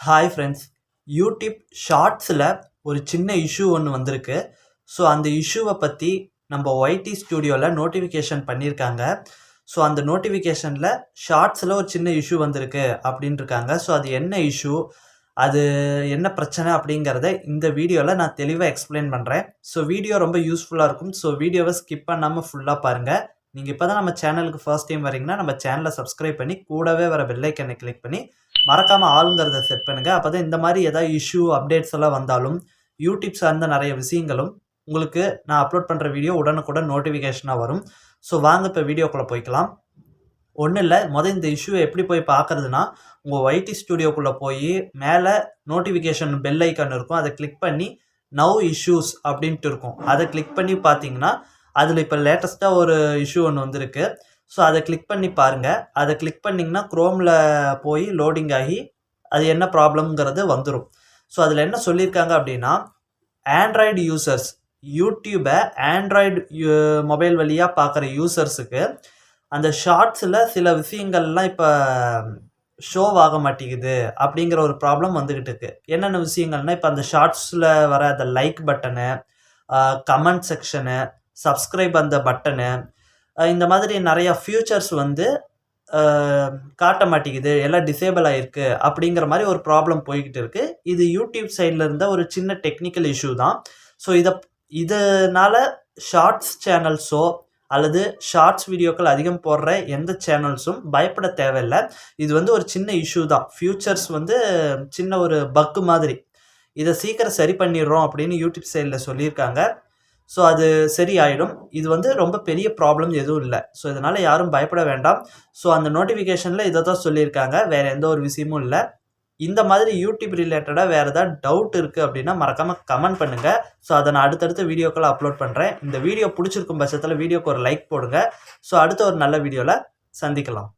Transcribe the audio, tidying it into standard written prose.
Hi friends. YouTube ஷார்ட்ஸில் ஒரு சின்ன இஷ்யூ ஒன்று வந்திருக்கு. ஸோ அந்த இஷ்யூவை பற்றி நம்ம ஒய்டி ஸ்டூடியோவில் நோட்டிஃபிகேஷன் பண்ணியிருக்காங்க. ஸோ அந்த நோட்டிஃபிகேஷனில் ஷார்ட்ஸில் ஒரு சின்ன இஷ்யூ வந்திருக்கு அப்படின்னு இருக்காங்க. ஸோ அது என்ன இஷ்யூ, அது என்ன பிரச்சனை அப்படிங்கிறத இந்த வீடியோவில் நான் தெளிவாக எக்ஸ்பிளைன் பண்ணுறேன். ஸோ வீடியோ ரொம்ப யூஸ்ஃபுல்லாக இருக்கும். ஸோ வீடியோவை ஸ்கிப் பண்ணாமல் ஃபுல்லாக பாருங்கள். நீங்கள் இப்போ தான் நம்ம சேனலுக்கு ஃபர்ஸ்ட் டைம் வரீங்கன்னா நம்ம சேனலை சப்ஸ்கிரைப் பண்ணி கூடவே வர பெல் ஐக்கனை கிளிக் பண்ணி மறக்காமல் ஆளுங்கிறத செட் பண்ணுங்கள். அப்போ தான் இந்த மாதிரி ஏதாவது இஷ்யூ அப்டேட்ஸ் எல்லாம் வந்தாலும் யூடியூப் சார்ந்த நிறைய விஷயங்களும் உங்களுக்கு நான் அப்லோட் பண்ணுற வீடியோ உடனுக்குடன் நோட்டிஃபிகேஷனாக வரும். ஸோ வாங்க இப்போ வீடியோக்குள்ளே போய்க்கலாம். ஒன்றும் இல்லை, இந்த இஷ்யூவை எப்படி போய் பார்க்குறதுனா, உங்கள் ஒய்டி ஸ்டூடியோக்குள்ளே போய் மேலே நோட்டிஃபிகேஷன் பெல் ஐக்கான் இருக்கும், அதை கிளிக் பண்ணி நவ் இஷ்யூஸ் அப்படின்ட்டு இருக்கும். அதை கிளிக் பண்ணி பார்த்தீங்கன்னா அதில் இப்போ லேட்டஸ்ட்டாக ஒரு இஷ்யூ ஒன்று வந்திருக்கு. ஸோ அதை கிளிக் பண்ணி பாருங்கள். அதை கிளிக் பண்ணிங்கன்னா க்ரோமில் போய் லோடிங் ஆகி அது என்ன ப்ராப்ளம்ங்கிறது வந்துடும். ஸோ அதில் என்ன சொல்லியிருக்காங்க அப்படின்னா, ஆண்ட்ராய்டு யூசர்ஸ் யூடியூபை ஆண்ட்ராய்டு மொபைல் வழியாக பார்க்குற யூசர்ஸுக்கு அந்த ஷார்ட்ஸில் சில விஷயங்கள்லாம் இப்போ ஷோவ் ஆக மாட்டேங்குது அப்படிங்கிற ஒரு ப்ராப்ளம் வந்துக்கிட்டு இருக்குது. என்னென்ன விஷயங்கள்னால், இப்போ அந்த ஷார்ட்ஸில் வர அந்த like button, comment section, subscribe அந்த பட்டனு, இந்த மாதிரி நிறையா ஃபியூச்சர்ஸ் வந்து காட்ட மாட்டேங்குது, எல்லாம் டிசேபிள் ஆகிருக்கு அப்படிங்கிற மாதிரி ஒரு ப்ராப்ளம் போய்கிட்டு இருக்குது. இது யூடியூப் சைடில் இருந்த ஒரு சின்ன டெக்னிக்கல் இஷ்யூ தான். ஸோ இதனால் ஷார்ட்ஸ் சேனல்ஸோ அல்லது ஷார்ட்ஸ் வீடியோக்கள் அதிகம் போடுற எந்த சேனல்ஸும் பயப்பட தேவையில்லை. இது வந்து ஒரு சின்ன இஷ்யூ தான். ஃபியூச்சர்ஸ் வந்து சின்ன ஒரு பக்கு மாதிரி, இதை சீக்கிரம் சரி பண்ணிடுறோம் அப்படின்னு யூடியூப் சைடில் சொல்லியிருக்காங்க. ஸோ அது சரி ஆகிடும். இது வந்து ரொம்ப பெரிய ப்ராப்ளம் எதுவும் இல்லை. ஸோ இதனால் யாரும் பயப்பட வேண்டாம். ஸோ அந்த நோட்டிஃபிகேஷனில் இதை தான் சொல்லியிருக்காங்க, வேறு எந்த ஒரு விஷயமும் இல்லை. இந்த மாதிரி யூடியூப் ரிலேட்டடாக வேறு ஏதாவது டவுட் இருக்குது அப்படின்னா மறக்காமல் கமெண்ட் பண்ணுங்கள். ஸோ அதை நான் அடுத்தடுத்த வீடியோக்களை அப்லோட் பண்ணுறேன். இந்த வீடியோ பிடிச்சிருக்கும் பட்சத்தில் வீடியோக்கு ஒரு லைக் போடுங்க. ஸோ அடுத்த ஒரு நல்ல வீடியோவில் சந்திக்கலாம்.